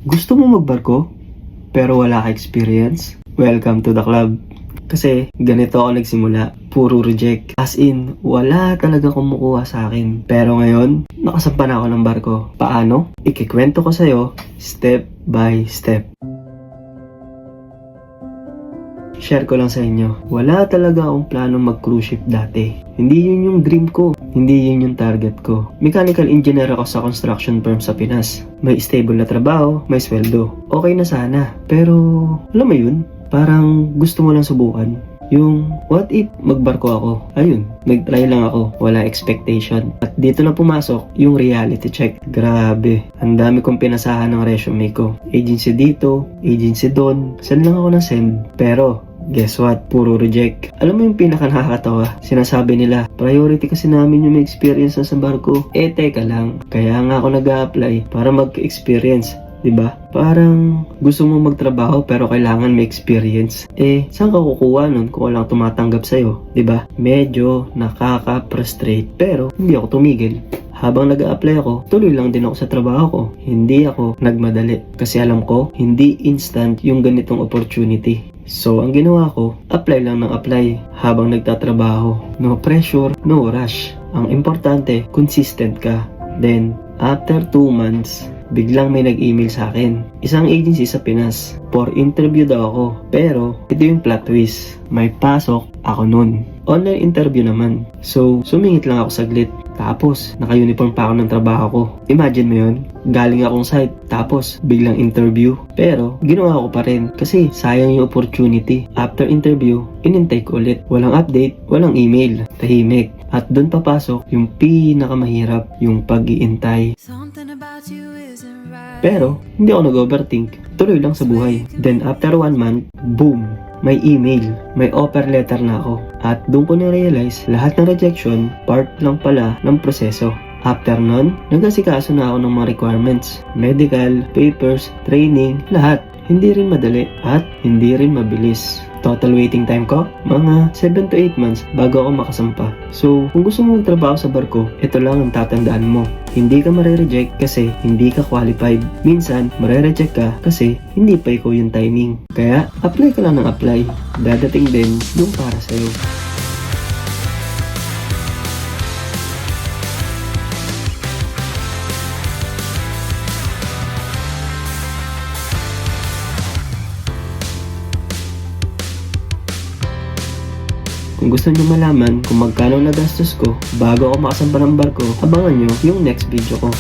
Gusto mo magbarko, pero wala ka experience? Welcome to the club. Kasi ganito ako nagsimula, puro reject. As in, wala talaga kumukuha sa akin. Pero ngayon, nakasampa na ako ng barko. Paano? Ikikwento ko sa'yo, step by step. Share ko lang sa inyo, wala talaga akong planong mag-cruise ship dati. Hindi yun yung dream ko, hindi yun yung target ko. Mechanical engineer ako sa construction firm sa Pinas. May stable na trabaho, may sweldo. Okay na sana, pero alam mo yun, parang gusto mo lang subukan. Yung what if magbarko ako? Ayun, nag-try lang ako, wala expectation. At dito na pumasok yung reality check. Grabe, ang dami kong pinasahan ng resume ko. Agency dito, agency doon, send lang ako ng send. Pero guess what? Puro reject. Alam mo yung pinaka-nakakatawa? Sinasabi nila, priority kasi namin yung may experience na sa barko. Teka lang. Kaya nga ako nag-a-apply para mag-experience. Diba? Parang gusto mo magtrabaho pero kailangan may experience. Saan ka kukuha nun kung walang tumatanggap sa'yo? Diba? Medyo nakaka-frustrate pero hindi ako tumigil. Habang nag-a-apply ako, tuloy lang din ako sa trabaho ko. Hindi ako nagmadali. Kasi alam ko, hindi instant yung ganitong opportunity. So, ang ginawa ko, apply lang ng apply habang nagtatrabaho. No pressure, no rush. Ang importante, consistent ka. Then, after 2 months, biglang may nag-email sa akin. Isang agency sa Pinas. For interview daw ako. Pero, ito yung plot twist. May pasok ako nun. Online interview naman. So, sumingit lang ako saglit. Tapos, naka-uniform pa ako ng trabaho ko. Imagine mo yun, galing akong site, tapos biglang interview. Pero, ginawa ko pa rin kasi sayang yung opportunity. After interview, inintay ko ulit. Walang update, walang email, tahimik. At doon papasok yung pinakamahirap, yung pag-iintay. Pero, hindi ako nag-overthink. Tuloy lang sa buhay. Then, after 1 month, boom! May email, may offer letter na ako. At doon ko na-realize, lahat ng rejection, part lang pala ng proseso. After nun, nag-asikaso na ako ng mga requirements. Medical, papers, training, lahat. Hindi rin madali at hindi rin mabilis. Total waiting time ko, mga 7 to 8 months bago ako makasampa. So, kung gusto mo magtrabaho sa barko, ito lang ang tatandaan mo. Hindi ka mare-reject kasi hindi ka qualified. Minsan, mare-reject ka kasi hindi pa ikaw yung timing. Kaya, apply ka lang ng apply. Dadating din yung para sa'yo. Kung gusto nyo malaman kung magkano nagastos ko bago ako makasampa ng barko, abangan nyo yung next video ko.